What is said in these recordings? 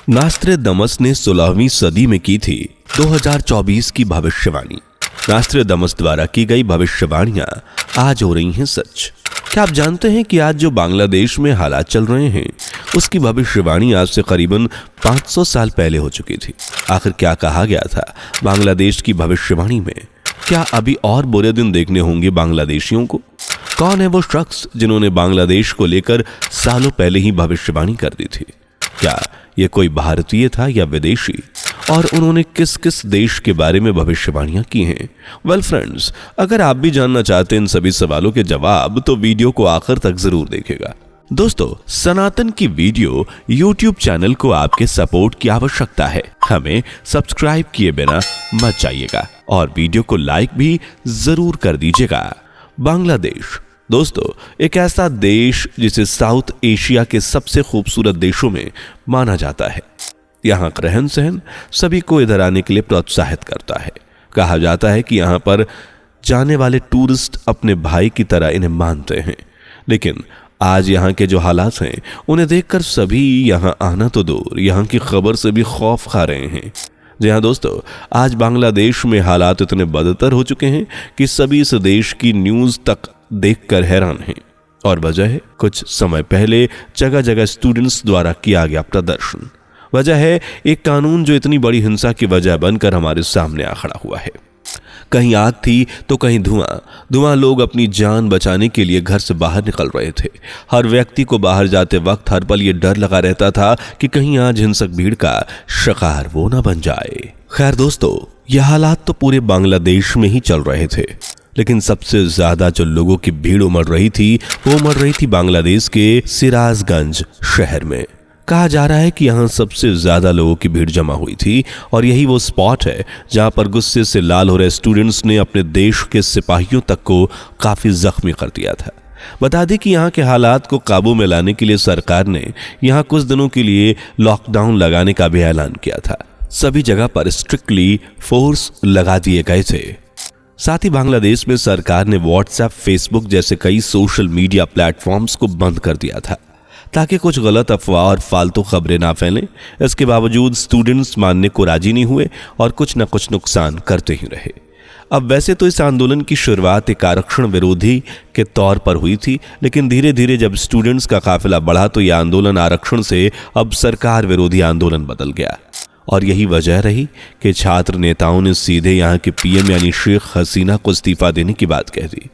नास्ट्रेदमस ने 16वीं सदी में की थी 2024 की भविष्यवाणी। नास्ट्रेदमस द्वारा की गई भविष्यवाणियां आज हो रही हैं सच। क्या आप जानते हैं कि आज जो बांग्लादेश में हालात चल रहे हैं उसकी भविष्यवाणी आज से करीबन 500 साल पहले हो चुकी थी। आखिर क्या कहा गया था बांग्लादेश की भविष्यवाणी में? क्या अभी और बुरे दिन देखने होंगे बांग्लादेशियों को? कौन है वो शख्स जिन्होंने बांग्लादेश को लेकर सालों पहले ही भविष्यवाणी कर दी थी? क्या ये कोई भारतीय था या विदेशी? और उन्होंने किस किस देश के बारे में भविष्यवाणियां की हैं? वेल फ्रेंड्स, अगर आप भी जानना चाहते हैं इन सभी सवालों के जवाब तो वीडियो को आखिर तक जरूर देखेगा। दोस्तों, सनातन की वीडियो YouTube चैनल को आपके सपोर्ट की आवश्यकता है। हमें सब्सक्राइब किए बिना मत जाइएगा और वीडियो को लाइक भी जरूर कर दीजिएगा। बांग्लादेश दोस्तों एक ऐसा देश जिसे साउथ एशिया के सबसे खूबसूरत देशों में माना जाता है। यहाँ का रहन सहन सभी को इधर आने के लिए प्रोत्साहित करता है। कहा जाता है कि यहाँ पर जाने वाले टूरिस्ट अपने भाई की तरह इन्हें मानते हैं। लेकिन आज यहाँ के जो हालात हैं उन्हें देखकर सभी यहाँ आना तो दूर, यहाँ की खबर से भी खौफ खा रहे हैं। जी हाँ दोस्तों, आज बांग्लादेश में हालात इतने बदतर हो चुके हैं कि सभी इस देश की न्यूज़ तक देखकर हैरान हैं। और वजह है कुछ समय पहले जगह जगह स्टूडेंट्स द्वारा किया गया प्रदर्शन। वजह है एक कानून जो इतनी बड़ी हिंसा की वजह बनकर हमारे सामने आ खड़ा हुआ है। कहीं आग थी तो कहीं धुआं। लोग अपनी जान बचाने के लिए घर से बाहर निकल रहे थे। हर व्यक्ति को बाहर जाते वक्त हर पल ये डर लगा रहता था कि कहीं आज हिंसक भीड़ का शिकार वो ना बन जाए। खैर दोस्तों, यह हालात तो पूरे बांग्लादेश में ही चल रहे थे, लेकिन सबसे ज्यादा जो लोगों की भीड़ उमड़ रही थी वो उमड़ रही थी बांग्लादेश के सिराजगंज शहर में। कहा जा रहा है कि यहाँ सबसे ज्यादा लोगों की भीड़ जमा हुई थी और यही वो स्पॉट है जहाँ पर गुस्से से लाल हो रहे स्टूडेंट्स ने अपने देश के सिपाहियों तक को काफी जख्मी कर दिया था। बता दें कि यहाँ के हालात को काबू में लाने के लिए सरकार ने यहाँ कुछ दिनों के लिए लॉकडाउन लगाने का भी ऐलान किया था। सभी जगह पर स्ट्रिक्टली फोर्स लगा दिए गए थे। साथ ही बांग्लादेश में सरकार ने व्हाट्सएप, फेसबुक जैसे कई सोशल मीडिया प्लेटफॉर्म्स को बंद कर दिया था ताकि कुछ गलत अफवाह और फालतू खबरें ना फैलें। इसके बावजूद स्टूडेंट्स मानने को राजी नहीं हुए और कुछ न कुछ नुकसान करते ही रहे। अब वैसे तो इस आंदोलन की शुरुआत एक आरक्षण विरोधी के तौर पर हुई थी, लेकिन धीरे धीरे जब स्टूडेंट्स का काफिला बढ़ा तो यह आंदोलन आरक्षण से अब सरकार विरोधी आंदोलन बदल गया। और यही वजह रही कि छात्र नेताओं ने सीधे यहाँ के पीएम यानी शेख हसीना को इस्तीफा देने की बात कह दी।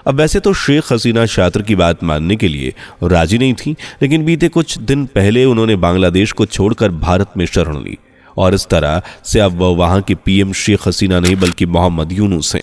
अब वैसे तो शेख हसीना छात्र की बात मानने के लिए राजी नहीं थी, लेकिन बीते कुछ दिन पहले उन्होंने बांग्लादेश को छोड़कर भारत में शरण ली और इस तरह से अब वह वहां की पीएम शेख हसीना नहीं बल्कि मोहम्मद यूनुस हैं।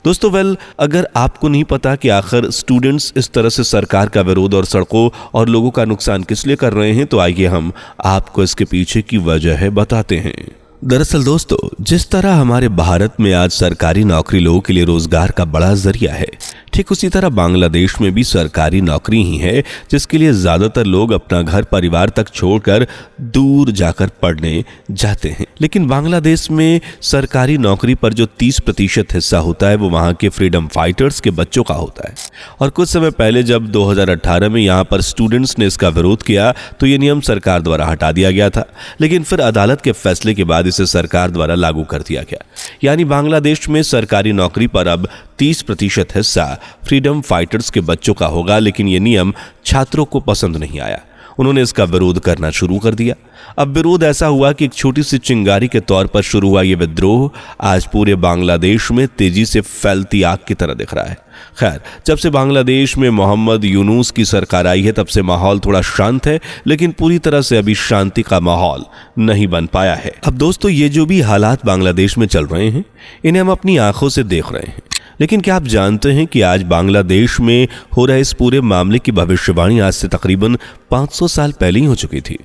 दोस्तों अगर आपको नहीं पता कि आखिर स्टूडेंट्स इस तरह से सरकार का विरोध और सड़कों और लोगों का नुकसान किस लिए कर रहे हैं, तो आइए हम आपको इसके पीछे की वजह बताते हैं। दरअसल दोस्तों, जिस तरह हमारे भारत में आज सरकारी नौकरी लोगों के लिए रोजगार का बड़ा जरिया है, ठीक उसी तरह बांग्लादेश में भी सरकारी नौकरी ही है जिसके लिए ज्यादातर लोग अपना घर परिवार तक छोड़कर दूर जाकर पढ़ने जाते हैं। लेकिन बांग्लादेश में सरकारी नौकरी पर जो 30% हिस्सा होता है वो वहां के फ्रीडम फाइटर्स के बच्चों का होता है। और कुछ समय पहले जब 2018 में यहाँ पर स्टूडेंट्स ने इसका विरोध किया तो ये नियम सरकार द्वारा हटा दिया गया था, लेकिन फिर अदालत के फैसले के बाद इसे सरकार द्वारा लागू कर दिया गया। यानी बांग्लादेश में सरकारी नौकरी पर अब 30% हिस्सा फ्रीडम फाइटर्स के बच्चों का होगा। लेकिन यह नियम छात्रों को पसंद नहीं आया, उन्होंने इसका विरोध करना शुरू कर दिया। अब विरोध ऐसा हुआ कि एक छोटी सी चिंगारी के तौर पर शुरू हुआ यह विद्रोह आज पूरे बांग्लादेश में तेजी से फैलती आग की तरह दिख रहा है। खैर, जब से बांग्लादेश में मोहम्मद यूनुस की सरकार आई है तब से माहौल थोड़ा शांत है, लेकिन पूरी तरह से अभी शांति का माहौल नहीं बन पाया है। अब दोस्तों, ये जो भी हालात बांग्लादेश में चल रहे हैं इन्हें हम अपनी आंखों से देख रहे हैं, लेकिन क्या आप जानते हैं कि आज बांग्लादेश में हो रहे इस पूरे मामले की भविष्यवाणी आज से तकरीबन 500 साल पहले ही हो चुकी थी।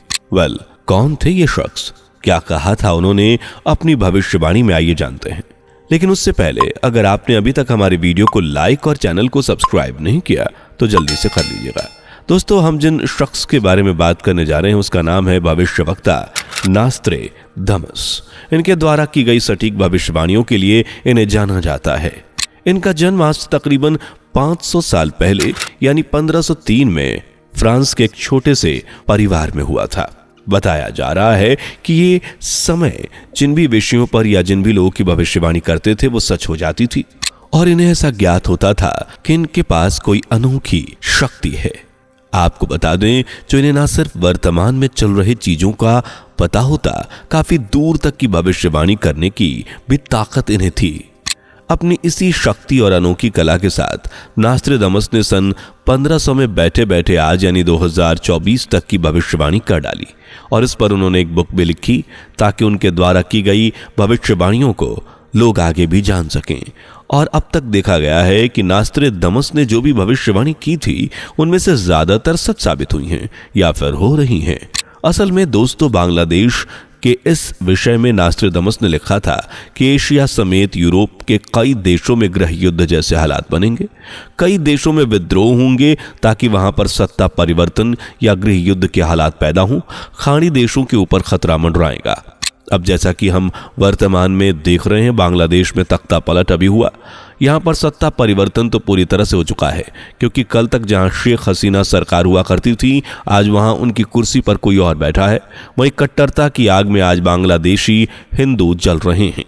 कौन थे ये शख्स, क्या कहा था उन्होंने अपनी भविष्यवाणी में, आइए जानते हैं। लेकिन उससे पहले अगर आपने अभी तक हमारे वीडियो को लाइक और चैनल को सब्सक्राइब नहीं किया तो जल्दी से कर लीजिएगा। दोस्तों, हम जिन शख्स के बारे में बात करने जा रहे हैं उसका नाम है भविष्यवक्ता नास्ट्रेदमस। इनके द्वारा की गई सटीक भविष्यवाणियों के लिए इन्हें जाना जाता है। इनका जन्म आज तकरीबन 500 साल पहले यानी 1503 में फ्रांस के एक छोटे से परिवार में हुआ था। बताया जा रहा है कि ये समय जिन भी विषयों पर या जिन भी लोगों की भविष्यवाणी करते थे वो सच हो जाती थी और इन्हें ऐसा ज्ञात होता था कि इनके पास कोई अनोखी शक्ति है। आपको बता दें, जो इन्हें ना सिर्फ वर्तमान में चल रही चीजों का पता होता, काफी दूर तक की भविष्यवाणी करने की भी ताकत इन्हें थी। अपनी इसी शक्ति और अनोखी कला के साथ नास्ट्रेदामस ने सन 1500 में बैठे बैठे आज यानी 2024 तक की भविष्यवाणी कर डाली और इस पर उन्होंने एक बुक भी लिखी ताकि उनके द्वारा की गई भविष्यवाणियों को लोग आगे भी जान सकें। और अब तक देखा गया है कि नास्ट्रेदामस ने जो भी भविष्यवाणी की थी उनमें से ज्यादातर सच साबित हुई हैं या फिर हो रही हैं। असल में दोस्तों, बांग्लादेश के इस विषय में नास्ट्रेदामस ने लिखा था कि एशिया समेत यूरोप के कई देशों में गृह युद्ध जैसे हालात बनेंगे, कई देशों में विद्रोह होंगे ताकि वहां पर सत्ता परिवर्तन या गृह युद्ध के हालात पैदा हों, खाड़ी देशों के ऊपर खतरा मंडराएगा। अब जैसा कि हम वर्तमान में देख रहे हैं, बांग्लादेश में तख्ता पलट अभी हुआ। यहां पर सत्ता परिवर्तन तो पूरी तरह से हो चुका है, क्योंकि कल तक जहां शेख हसीना सरकार हुआ करती थी, आज वहां उनकी कुर्सी पर कोई और बैठा है। वहीं कट्टरता की आग में आज बांग्लादेशी हिंदू जल रहे हैं।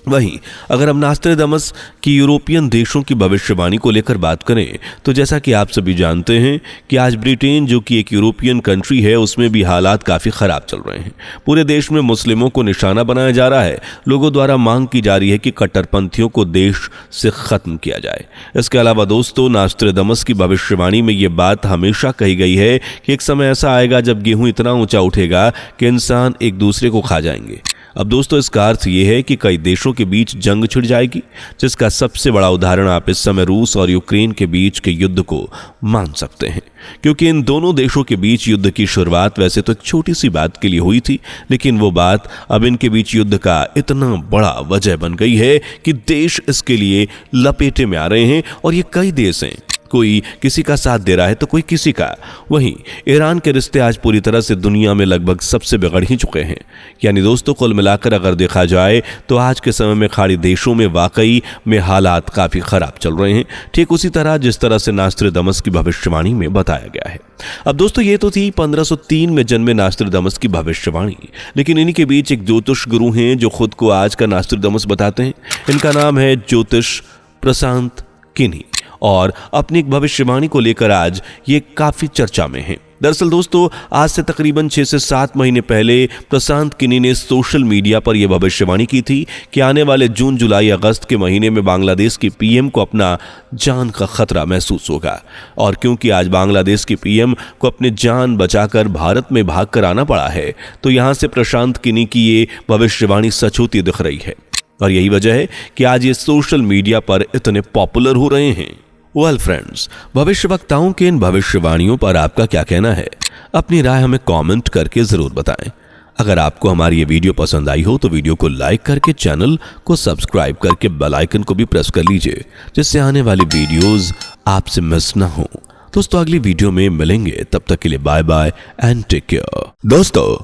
वहीं अगर हम नास्ट्रेदामस की यूरोपियन देशों की भविष्यवाणी को लेकर बात करें तो जैसा कि आप सभी जानते हैं कि आज ब्रिटेन, जो कि एक यूरोपियन कंट्री है, उसमें भी हालात काफ़ी ख़राब चल रहे हैं। पूरे देश में मुस्लिमों को निशाना बनाया जा रहा है। लोगों द्वारा मांग की जा रही है कि कट्टरपंथियों को देश से ख़त्म किया जाए। इसके अलावा दोस्तों, नास्ट्रेदामस की भविष्यवाणी में ये बात हमेशा कही गई है कि एक समय ऐसा आएगा जब गेहूँ इतना ऊंचा उठेगा कि इंसान एक दूसरे को खा जाएंगे। अब दोस्तों, इसका अर्थ ये है कि कई देशों के बीच जंग छिड़ जाएगी, जिसका सबसे बड़ा उदाहरण आप इस समय रूस और यूक्रेन के बीच के युद्ध को मान सकते हैं। क्योंकि इन दोनों देशों के बीच युद्ध की शुरुआत वैसे तो एक छोटी सी बात के लिए हुई थी, लेकिन वो बात अब इनके बीच युद्ध का इतना बड़ा वजह बन गई है कि देश इसके लिए लपेटे में आ रहे हैं और ये कई देश हैं। कोई किसी का साथ दे रहा है तो कोई किसी का। वहीं ईरान के रिश्ते आज पूरी तरह से दुनिया में लगभग सबसे बिगड़ ही चुके हैं। यानी दोस्तों, कुल मिलाकर अगर देखा जाए तो आज के समय में खाड़ी देशों में वाकई में हालात काफ़ी ख़राब चल रहे हैं, ठीक उसी तरह जिस तरह से नास्ट्रेदामस की भविष्यवाणी में बताया गया है। अब दोस्तों, ये तो थी 1503 में जन्मे नास्ट्रेदामस की भविष्यवाणी, लेकिन इन्हीं के बीच एक ज्योतिष गुरु हैं जो खुद को आज का नास्ट्रेदामस बताते हैं। इनका नाम है ज्योतिष प्रशांत किनी और अपनी एक भविष्यवाणी को लेकर आज ये काफी चर्चा में है। दरअसल दोस्तों, आज से तकरीबन 6 से 7 महीने पहले प्रशांत किनी ने सोशल मीडिया पर यह भविष्यवाणी की थी कि आने वाले जून, जुलाई, अगस्त के महीने में बांग्लादेश की पीएम को अपना जान का खतरा महसूस होगा। और क्योंकि आज बांग्लादेश की पीएम को अपनी जान बचाकर भारत में भागकर आना पड़ा है, तो यहां से प्रशांत किनी की ये भविष्यवाणी सच होती दिख रही है। और यही वजह है कि आज ये सोशल मीडिया पर इतने पॉपुलर हो रहे हैं। वेल फ्रेंड्स, भविष्यवक्ताओं के इन भविष्यवाणियों पर आपका क्या कहना है? अपनी राय हमें कमेंट करके जरूर बताएं। अगर आपको हमारी ये वीडियो पसंद आई हो तो वीडियो को लाइक करके चैनल को सब्सक्राइब करके बेल आइकन को भी प्रेस कर लीजिए, जिससे आने वाली वीडियोस आपसे मिस ना हो। दोस्तों, अगली वीडियो में मिलेंगे, तब तक के लिए bye bye and take care. दोस्तों,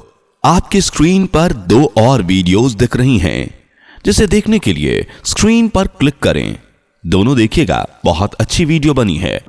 आपकी स्क्रीन पर 2 और वीडियोस दिख रही हैं, जिसे देखने के लिए स्क्रीन पर क्लिक करें। दोनों देखिएगा, बहुत अच्छी वीडियो बनी है।